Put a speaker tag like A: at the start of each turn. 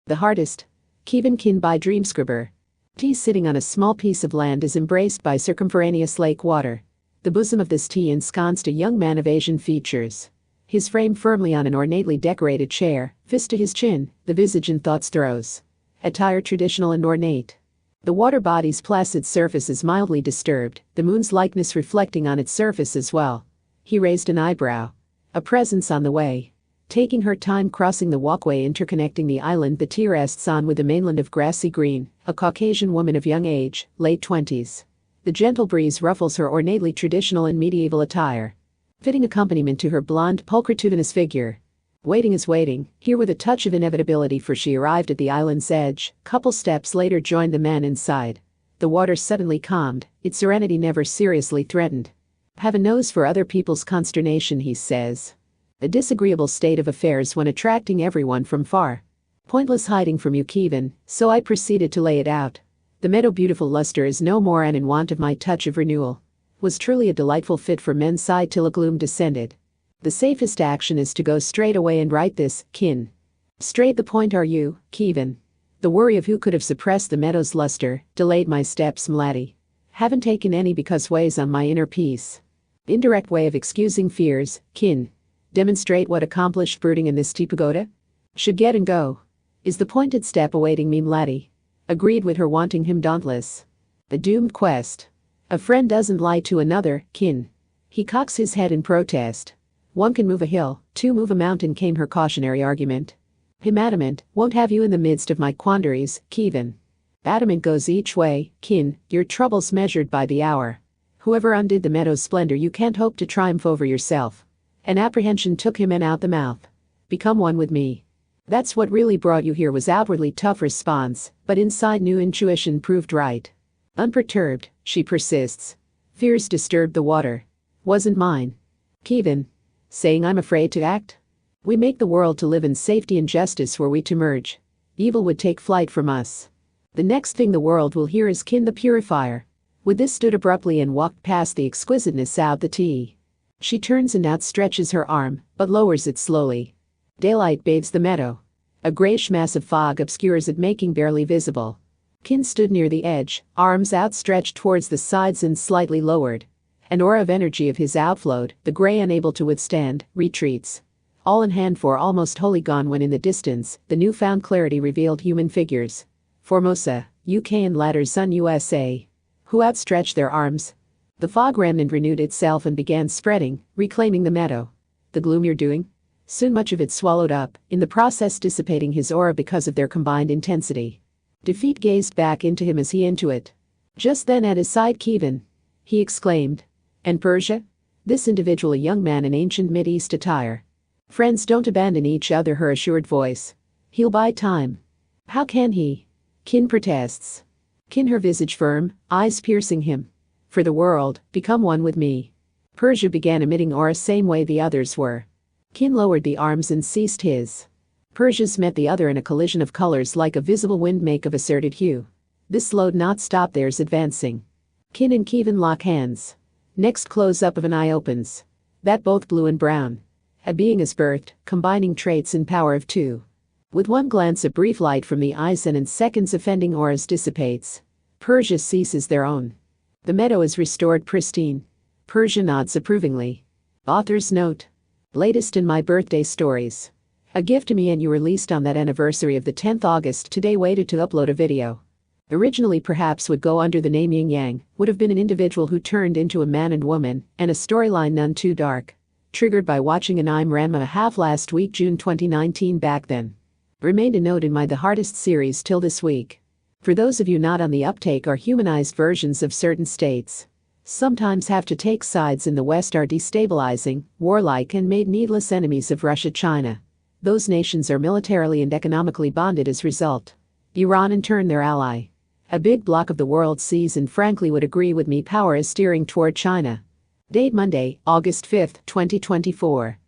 A: The Hardest-Kievan-Qin by Dreamscriber. Tea sitting on a small piece of land is embraced by circumforaneous lake water. The bosom of this tea ensconced a young man of Asian features. His frame firmly on an ornately decorated chair, fist to his chin, the visage in thought's throes. Attire traditional and ornate. The water body's placid surface is mildly disturbed, the moon's likeness reflecting on its surface as well. He raised an eyebrow. A presence on the way. Taking her time crossing the walkway interconnecting the island the tea rests on with the mainland of grassy green, a Caucasian woman of young age, late 20s. The gentle breeze ruffles her ornately traditional and medieval attire. Fitting accompaniment to her blonde, pulchritudinous figure. Waiting is waiting, here with a touch of inevitability, for she arrived at the island's edge, couple steps later joined the man inside. The water suddenly calmed, its serenity never seriously threatened. Have a nose for other people's consternation, he says. A disagreeable state of affairs when attracting everyone from far. Pointless hiding from you, Kievan, so I proceeded to lay it out. The meadow beautiful luster is no more and in want of my touch of renewal. Was truly a delightful fit for men's side till a gloom descended. The safest action is to go straight away and write this, Qin. Straight the point are you, Kievan. The worry of who could have suppressed the meadow's luster, delayed my steps, mladdie. Haven't taken any because weighs on my inner peace. Indirect way of excusing fears, Qin. Demonstrate what accomplished brooding in this tea pagoda? Should get and go. Is the pointed step awaiting me, mladdie? Agreed with her wanting him dauntless. A doomed quest. A friend doesn't lie to another, Qin. He cocks his head in protest. One can move a hill, two move a mountain, came her cautionary argument. Him adamant, won't have you in the midst of my quandaries, Kievan. Adamant goes each way, Qin, your troubles measured by the hour. Whoever undid the meadow's splendor you can't hope to triumph over yourself. An apprehension took him in out the mouth. Become one with me. That's what really brought you here, was outwardly tough response, but inside new intuition proved right. Unperturbed, she persists. Fears disturbed the water. Wasn't mine. Kievan. Saying I'm afraid to act? We make the world to live in safety and justice were we to merge. Evil would take flight from us. The next thing the world will hear is Qin the purifier. With this stood abruptly and walked past the exquisiteness out the tea. She turns and outstretches her arm, but lowers it slowly. Daylight bathes the meadow. A grayish mass of fog obscures it, making barely visible. Qin stood near the edge, arms outstretched towards the sides and slightly lowered. An aura of energy of his outflowed, the gray unable to withstand, retreats. All in hand for almost wholly gone when in the distance, the newfound clarity revealed human figures. Formosa, UK and latter Sun USA. Who outstretched their arms. The fog remnant renewed itself and began spreading, reclaiming the meadow. The gloom you're doing? Soon much of it swallowed up, in the process dissipating his aura because of their combined intensity. Defeat gazed back into him as he into it. Just then at his side, Kievan. He exclaimed. And Persia? This individual, a young man in ancient Mideast attire. Friends don't abandon each other, her assured voice. He'll buy time. How can he? Qin protests. Qin, her visage firm, eyes piercing him. For the world, become one with me. Persia began emitting aura same way the others were. Qin lowered the arms and ceased his. Persia's met the other in a collision of colors like a visible wind make of asserted hue. This slowed not stopped theirs advancing. Qin and Kievan lock hands. Next close-up of an eye opens. That both blue and brown. A being is birthed, combining traits and power of two. With one glance a brief light from the eyes and in seconds offending auras dissipates. Persia ceases their own. The meadow is restored pristine. Persia nods approvingly. Author's note. Latest in my birthday stories. A gift to me and you, released on that anniversary of the 10th August. Today waited to upload a video. Originally perhaps would go under the name Yin Yang, would have been an individual who turned into a man and woman, and a storyline none too dark. Triggered by watching an I'm Ranma half last week, June 2019. Back then. Remained a note in my The Hardest series till this week. For those of you not on the uptake, are humanized versions of certain states. Sometimes have to take sides in the West, are destabilizing, warlike and made needless enemies of Russia, China. Those nations are militarily and economically bonded as result. Iran in turn their ally. A big block of the world sees and frankly would agree with me power is steering toward China. Date Monday, August 5, 2024.